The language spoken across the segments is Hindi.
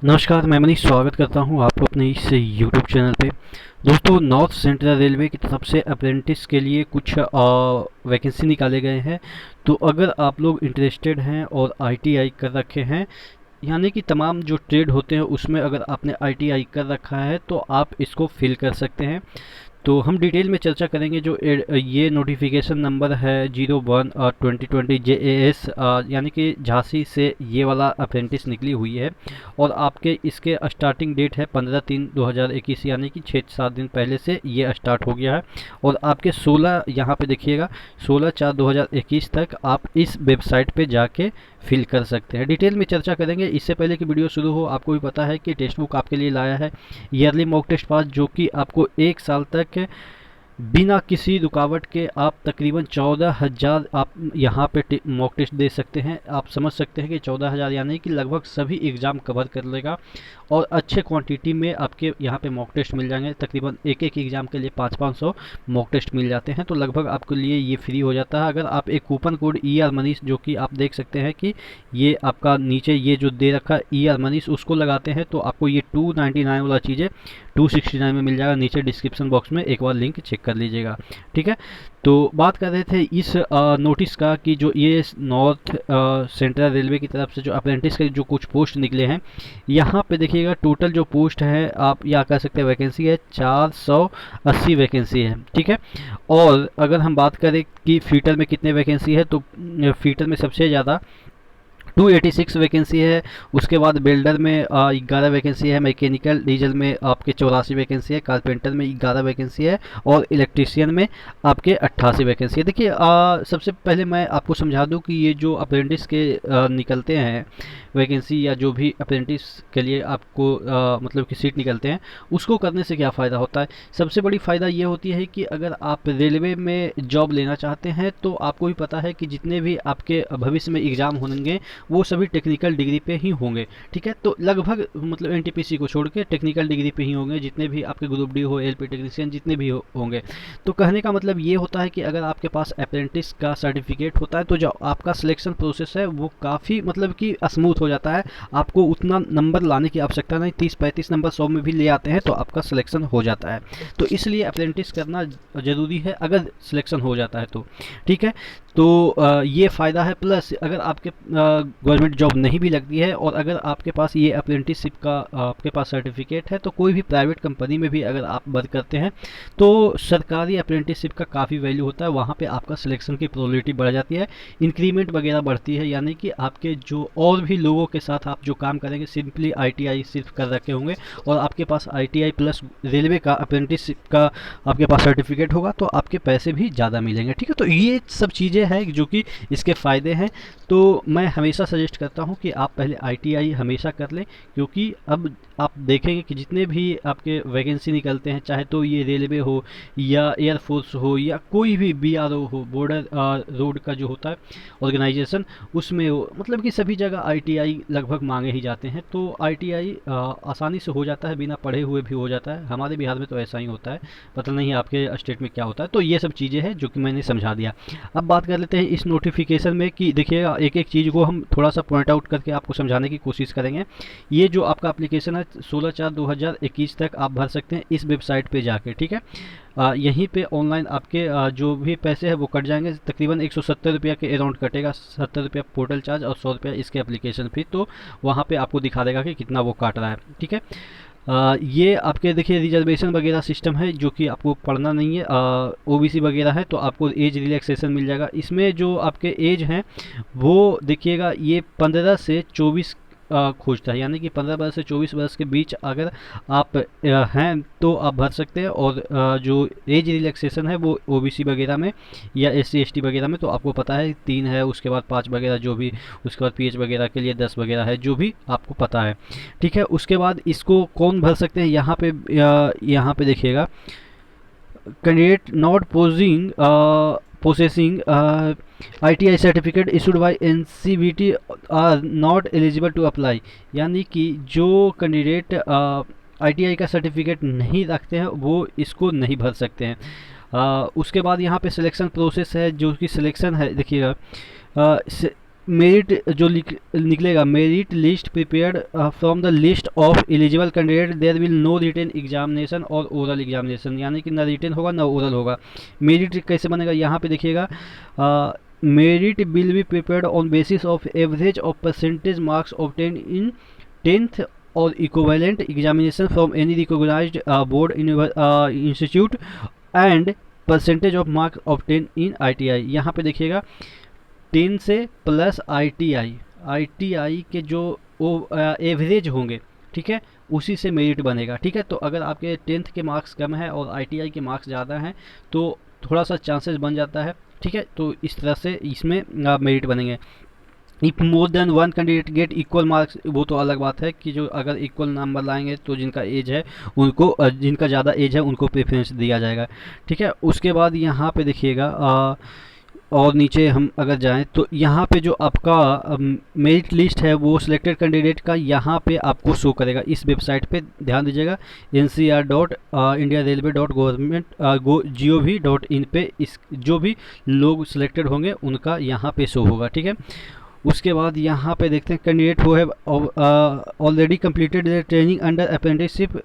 नमस्कार, मैं मनीष स्वागत करता हूं आपको अपने इस यूट्यूब चैनल पे। दोस्तों, नॉर्थ सेंट्रल रेलवे की तरफ से अप्रेंटिस के लिए कुछ वैकेंसी निकाले गए हैं। तो अगर आप लोग इंटरेस्टेड हैं और आईटीआई कर रखे हैं, यानी कि तमाम जो ट्रेड होते हैं उसमें अगर आपने आईटीआई कर रखा है तो आप इसको फिल कर सकते हैं। तो हम डिटेल में चर्चा करेंगे। जो ये नोटिफिकेशन नंबर है 01/2020 JAS, यानी कि झांसी से ये वाला अप्रेंटिस निकली हुई है। और आपके इसके स्टार्टिंग डेट है 15/3/2021, यानी कि 6-7 दिन पहले से ये स्टार्ट हो गया है। और आपके 16, यहाँ पे देखिएगा, 16/4/2021 तक आप इस वेबसाइट पे जाके फिल कर सकते हैं। डिटेल में चर्चा करेंगे। इससे पहले कि वीडियो शुरू हो, आपको भी पता है कि टेक्स्ट बुक आपके लिए लाया है ईयरली मॉक टेस्ट पास, जो कि आपको 1 साल तक बिना किसी रुकावट के आप तकरीबन 14,000 आप यहाँ पे मॉक टेस्ट दे सकते हैं। आप समझ सकते हैं कि 14,000 यानी कि लगभग सभी एग्ज़ाम कवर कर लेगा। और अच्छे क्वांटिटी में आपके यहाँ पे मॉक टेस्ट मिल जाएंगे। तकरीबन एक एक एग्ज़ाम के लिए 500-500 मॉक टेस्ट मिल जाते हैं। तो लगभग आपके लिए ये फ्री हो जाता है। अगर आप एक कूपन कोड ER मनीष, जो कि आप देख सकते हैं कि ये आपका नीचे ये जो दे रखा है ER मनीष, उसको लगाते हैं तो आपको ये 299 वाला चीज़ें 269 में मिल जाएगा। नीचे डिस्क्रिप्शन बॉक्स में एक बार लिंक चेक कर लीजिएगा। ठीक है, तो बात कर रहे थे इस नोटिस का कि जो ये नॉर्थ सेंट्रल रेलवे की तरफ से जो अप्रेंटिस के जो कुछ पोस्ट निकले हैं, यहाँ पे देखिएगा टोटल जो पोस्ट है, आप या कह सकते हैं वैकेंसी है 480 वैकेंसी है। ठीक है, और अगर हम बात करें कि फीटर में कितने वैकेंसी है, तो फीटर में सबसे ज़्यादा 286 वैकेंसी है। उसके बाद बिल्डर में 11 वैकेंसी है। मैकेनिकल डीजल में आपके 84 वैकेंसी है। कारपेंटर में 11 वैकेंसी है। और इलेक्ट्रीशियन में आपके 88 वैकेंसी है। देखिए, सबसे पहले मैं आपको समझा दूं कि ये जो अप्रेंटिस के निकलते हैं वैकेंसी, या जो भी अप्रेंटिस के लिए आपको मतलब कि सीट निकलते हैं, उसको करने से क्या फ़ायदा होता है। सबसे बड़ी फ़ायदा ये होती है कि अगर आप रेलवे में जॉब लेना चाहते हैं तो आपको भी पता है कि जितने भी आपके भविष्य में एग्ज़ाम होंगे वो सभी टेक्निकल डिग्री पे ही होंगे। ठीक है, तो लगभग मतलब एनटीपीसी को छोड़ के टेक्निकल डिग्री पे ही होंगे जितने भी आपके ग्रुप डी हो, एलपी टेक्नीशियन जितने भी होंगे। तो कहने का मतलब ये होता है कि अगर आपके पास अप्रेंटिस का सर्टिफिकेट होता है तो जो आपका सिलेक्शन प्रोसेस है वो काफ़ी मतलब कि स्मूथ हो जाता है। आपको उतना नंबर लाने की आवश्यकता नहीं, 30-35 नंबर 100 में भी ले आते हैं तो आपका सिलेक्शन हो जाता है। तो इसलिए अप्रेंटिस करना ज़रूरी है अगर सिलेक्शन हो जाता है तो। ठीक है, तो ये फ़ायदा है। प्लस अगर आपके गवर्नमेंट जॉब नहीं भी लगती है और अगर आपके पास ये अप्रेंटिसशिप का आपके पास सर्टिफिकेट है, तो कोई भी प्राइवेट कंपनी में भी अगर आप वर्क करते हैं तो सरकारी अप्रेंटिसशिप का काफ़ी वैल्यू होता है। वहाँ पे आपका सिलेक्शन की प्रोबेबिलिटी बढ़ जाती है, इंक्रीमेंट वगैरह बढ़ती है। यानी कि आपके जो और भी लोगों के साथ आप जो काम करेंगे, सिंपली आईटीआई सिर्फ कर रखे होंगे और आपके पास आईटीआई प्लस रेलवे का अप्रेंटिसशिप का आपके पास सर्टिफिकेट होगा, तो आपके पैसे भी ज़्यादा मिलेंगे। ठीक है, तो ये सब चीज़ें हैं जो कि इसके फ़ायदे हैं। तो मैं हमेशा सजेस्ट करता हूँ कि आप पहले आईटीआई हमेशा कर लें, क्योंकि अब आप देखेंगे कि जितने भी आपके वैकेंसी निकलते हैं, चाहे तो ये रेलवे हो या एयरफोर्स हो या कोई भी बीआरओ हो, बॉर्डर रोड का जो होता है ऑर्गेनाइजेशन, उसमें हो, मतलब कि सभी जगह आईटीआई लगभग मांगे ही जाते हैं। तो आईटीआई आसानी से हो जाता है, बिना पढ़े हुए भी हो जाता है। हमारे बिहार में तो ऐसा ही होता है, पता नहीं आपके स्टेट में क्या होता है। तो ये सब चीज़ें हैं जो कि मैंने समझा दिया। अब बात कर लेते हैं इस नोटिफिकेशन में कि देखिएगा, एक एक चीज़ को हम थोड़ा सा पॉइंट आउट करके आपको समझाने की कोशिश करेंगे। ये जो आपका एप्लीकेशन है 16/4/2021 तक आप भर सकते हैं इस वेबसाइट पे जाके। ठीक है, यहीं पे ऑनलाइन आपके जो भी पैसे हैं वो कट जाएंगे। तकरीबन 170 रुपया के अराउंड कटेगा। 70 रुपया पोर्टल चार्ज और 100 रुपया इसके एप्लीकेशन फी। तो वहाँ पे आपको दिखा देगा कि कितना वो काट रहा है। ठीक है, ये आपके देखिए रिजर्वेशन वगैरह सिस्टम है जो कि आपको पढ़ना नहीं है। ओबीसी वगैरह है तो आपको एज रिलैक्सेशन मिल जाएगा। इसमें जो आपके एज हैं वो देखिएगा, ये 15 से 24 खोजता है। यानी कि 15 वर्ष से 24 वर्ष के बीच अगर आप हैं तो आप भर सकते हैं। और जो एज रिलैक्सेशन है वो ओबीसी वगैरह में या एससी एसटी वगैरह में तो आपको पता है 3 है, उसके बाद 5 वगैरह जो भी, उसके बाद पीएच वगैरह के लिए 10 वगैरह है, जो भी आपको पता है। ठीक है, उसके बाद इसको कौन भर सकते हैं, यहाँ पे देखिएगा, candidate not posing possessing ITI certificate issued by NCVT are not eligible to apply। यानी कि जो कैंडिडेट ITI का सर्टिफिकेट नहीं रखते हैं वो इसको नहीं भर सकते हैं। उसके बाद यहाँ पे सिलेक्शन प्रोसेस है, जो कि सिलेक्शन है देखिएगा, मेरिट जो निकलेगा, merit list prepared from the list of eligible candidate, there will no written examination और ओरल एग्जामिनेशन, यानी कि ना रिटन होगा ना ओरल होगा। मेरिट कैसे बनेगा, यहाँ पे देखिएगा, merit will be prepared on basis of average of percentage marks obtain in 10th और equivalent examination from any recognised board institute and percentage of marks obtain in ITI। यहाँ पे देखिएगा 10 से प्लस ITI के जो एवरेज होंगे, ठीक है, उसी से मेरिट बनेगा। ठीक है, तो अगर आपके 10th के मार्क्स कम है और ITI के मार्क्स ज़्यादा हैं तो थोड़ा सा चांसेस बन जाता है। ठीक है, तो इस तरह से इसमें मेरिट बनेंगे। If more than one candidate get equal marks, वो तो अलग बात है कि जो अगर इक्वल नंबर लाएंगे तो जिनका एज है उनको, जिनका ज़्यादा एज है उनको प्रेफरेंस दिया जाएगा। ठीक है, उसके बाद यहाँ पे देखिएगा और नीचे हम अगर जाएं तो यहाँ पे जो आपका मेरिट लिस्ट है वो सिलेक्टेड कैंडिडेट का यहाँ पे आपको शो करेगा। इस वेबसाइट पे ध्यान दीजिएगा, ncr.indiarailway.gov.in पे इस जो भी लोग सिलेक्टेड होंगे उनका यहाँ पे शो होगा। ठीक है, उसके बाद यहाँ पे देखते हैं candidate who have already completed their training under apprenticeship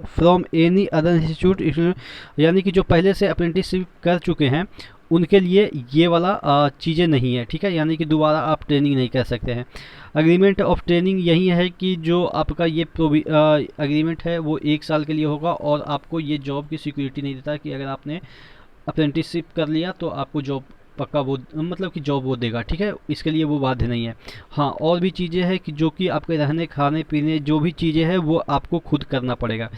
from any other institute, यानी कि जो पहले से अप्रेंटिसशिप कर चुके हैं उनके लिए ये वाला चीज़ें नहीं है। ठीक है, यानी कि दोबारा आप ट्रेनिंग नहीं कर सकते हैं। अग्रीमेंट ऑफ ट्रेनिंग यही है कि जो आपका ये अग्रीमेंट है वो 1 साल के लिए होगा और आपको ये जॉब की सिक्योरिटी नहीं देता कि अगर आपने अप्रेंटिसशिप कर लिया तो आपको जॉब पक्का वो, मतलब कि जॉब वो देगा। ठीक है, इसके लिए वो बाध्य नहीं है। हाँ, और भी चीज़ें हैं कि जो कि आपके रहने खाने पीने जो भी चीज़ें हैं वो आपको खुद करना पड़ेगा,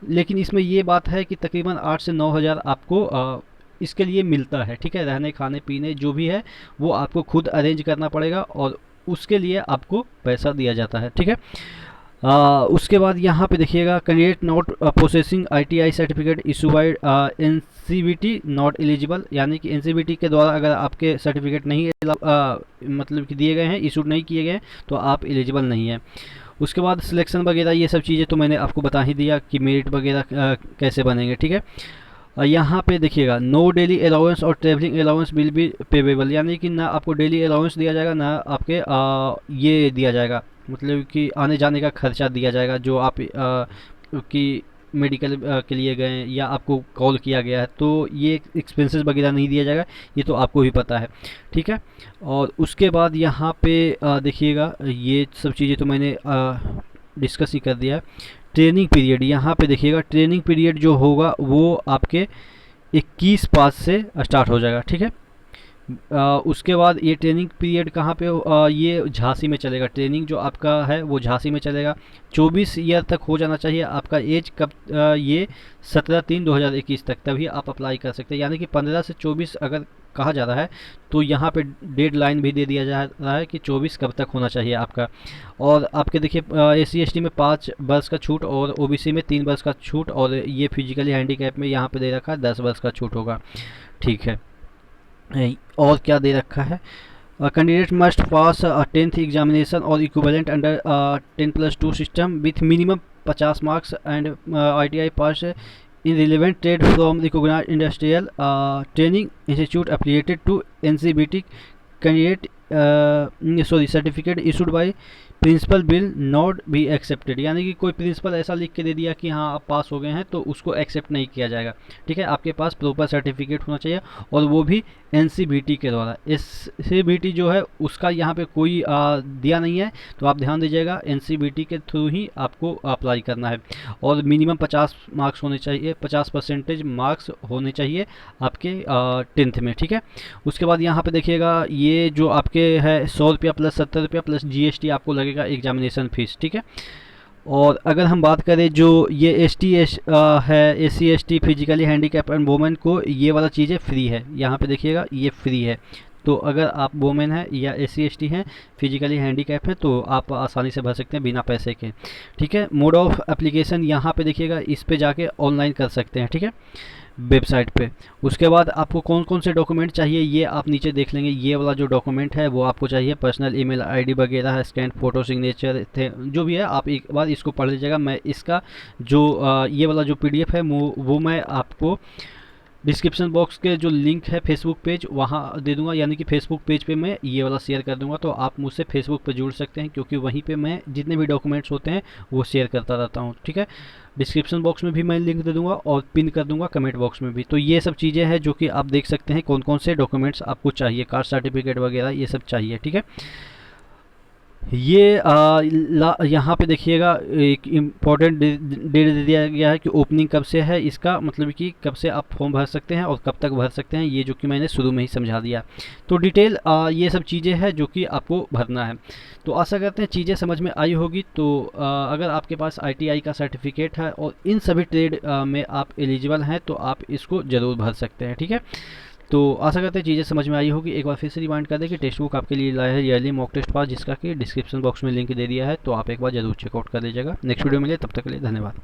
लेकिन इसमें ये बात है कि तकरीबन 8 से 9 हज़ार आपको इसके लिए मिलता है। ठीक है, रहने खाने पीने जो भी है वो आपको खुद अरेंज करना पड़ेगा और उसके लिए आपको पैसा दिया जाता है। ठीक है, उसके बाद यहाँ पे देखिएगा, candidate not processing ITI certificate issue bye NCBT not eligible, यानी कि NCBT के द्वारा अगर आपके सर्टिफिकेट नहीं मतलब कि दिए गए हैं, इशू नहीं किए गए हैं, तो आप एलिजिबल नहीं हैं। उसके बाद सिलेक्शन वगैरह ये सब चीज़ें तो मैंने आपको बता ही दिया कि मेरिट वगैरह कैसे बनेंगे। ठीक है, यहाँ पे देखिएगा, नो डेली अलाउंस और ट्रैवलिंग अलाउंस विल बी पेबेबल, यानी कि ना आपको डेली अलाउंस दिया जाएगा ना आपके ये दिया जाएगा, मतलब कि आने जाने का खर्चा दिया जाएगा जो आप कि मेडिकल के लिए गए या आपको कॉल किया गया है तो ये एक्सपेंसेस वगैरह नहीं दिया जाएगा, ये तो आपको भी पता है। ठीक है, और उसके बाद यहाँ पे देखिएगा, ये सब चीज़ें तो मैंने डिस्कस ही कर दिया है। ट्रेनिंग पीरियड, यहाँ पे देखिएगा, ट्रेनिंग पीरियड जो होगा वो आपके 21/5 से स्टार्ट हो जाएगा। ठीक है, उसके बाद ये ट्रेनिंग पीरियड कहाँ पे ये झांसी में चलेगा। ट्रेनिंग जो आपका है वो झांसी में चलेगा। 24 ईयर तक हो जाना चाहिए आपका एज, कब ये 17/3/2021 तक, तभी आप अप्लाई कर सकते हैं। यानी कि 15 से 24 अगर कहा जा रहा है तो यहाँ पे डेड लाइन भी दे दिया जा रहा है कि 24 कब तक होना चाहिए आपका। और आपके देखिए SC/ST में 5 वर्ष का छूट और OBC में 3 वर्ष का छूट, और ये फिजिकली हैंडीकैप में यहाँ पे दे रखा है 10 वर्ष का छूट होगा। ठीक है, और क्या दे रखा है, candidate must pass 10th examination और equivalent under 10+2 system with minimum 50 marks and ITI pass in relevant trade from recognized industrial training institute affiliated to NCBT candidate certificate issued by principal will not be accepted, यानी कि कोई प्रिंसिपल ऐसा लिख के दे दिया कि हाँ आप पास हो गए हैं तो उसको एक्सेप्ट नहीं किया जाएगा। ठीक है, आपके पास प्रॉपर सर्टिफिकेट होना चाहिए और वो भी NCBT के द्वारा। NCBT जो है उसका यहाँ पे कोई दिया नहीं है, तो आप ध्यान दीजिएगा, NCBT के थ्रू ही आपको अप्लाई करना है और मिनिमम 50 मार्क्स होने चाहिए, 50% मार्क्स होने चाहिए आपके 10th में। ठीक है, उसके बाद यहाँ पे देखिएगा, ये जो आपके है 100 रुपया प्लस 70 रुपया प्लस GST आपको लगेगा एग्जामिनेशन फीस। ठीक है, और अगर हम बात करें जो ये है SC/ST physically handicap and women को ये वाला चीज़ें फ्री है। यहाँ पे देखिएगा ये फ्री है, तो अगर आप वोमेन हैं या SC/ST हैं, फिजिकली हैंडीकैप हैं, तो आप आसानी से भर सकते हैं बिना पैसे के। ठीक है, मोड ऑफ एप्लीकेशन यहाँ पे देखिएगा, इस पे जाके ऑनलाइन कर सकते हैं। ठीक है, वेबसाइट पे। उसके बाद आपको कौन कौन से डॉक्यूमेंट चाहिए ये आप नीचे देख लेंगे। ये वाला जो डॉक्यूमेंट है वो आपको चाहिए, पर्सनल ईमेल ID वगैरह है, स्कैन फोटो सिग्नेचर थे जो भी है, आप एक बार इसको पढ़ लीजिएगा। मैं इसका जो ये वाला जो PDF है वो मैं आपको डिस्क्रिप्शन बॉक्स के जो लिंक है फेसबुक पेज वहाँ दे दूंगा, यानी कि फेसबुक पेज पे मैं ये वाला शेयर कर दूंगा, तो आप मुझसे फेसबुक पे जुड़ सकते हैं, क्योंकि वहीं पे मैं जितने भी डॉक्यूमेंट्स होते हैं वो शेयर करता रहता हूँ। ठीक है, डिस्क्रिप्शन बॉक्स में भी मैं लिंक दे दूंगा और पिन कर दूंगा कमेंट बॉक्स में भी। तो ये सब चीज़ें हैं जो कि आप देख सकते हैं कौन कौन से डॉक्यूमेंट्स आपको चाहिए, कास्ट सर्टिफिकेट वगैरह ये सब चाहिए। ठीक है, ये यहाँ पे देखिएगा एक इम्पॉर्टेंट डेट दे दिया गया है कि ओपनिंग कब से है, इसका मतलब कि कब से आप फॉर्म भर सकते हैं और कब तक भर सकते हैं, ये जो कि मैंने शुरू में ही समझा दिया। तो डिटेल ये सब चीज़ें हैं जो कि आपको भरना है। तो आशा करते हैं चीज़ें समझ में आई होगी। तो अगर आपके पास ITI का सर्टिफिकेट है और इन सभी ट्रेड में आप एलिजिबल हैं तो आप इसको ज़रूर भर सकते हैं। ठीक है, तो आशा करते हैं चीज़ें समझ में आई होगी। एक बार फिर से रिमाइंड कर दें कि टेक्स्ट बुक आपके लिए लाया है ईयरली मॉक टेस्ट पास, जिसका कि डिस्क्रिप्शन बॉक्स में लिंक दे दिया है, तो आप एक बार जरूर चेकआउट कर लीजिएगा। नेक्स्ट वीडियो मिले, तब तक के लिए धन्यवाद।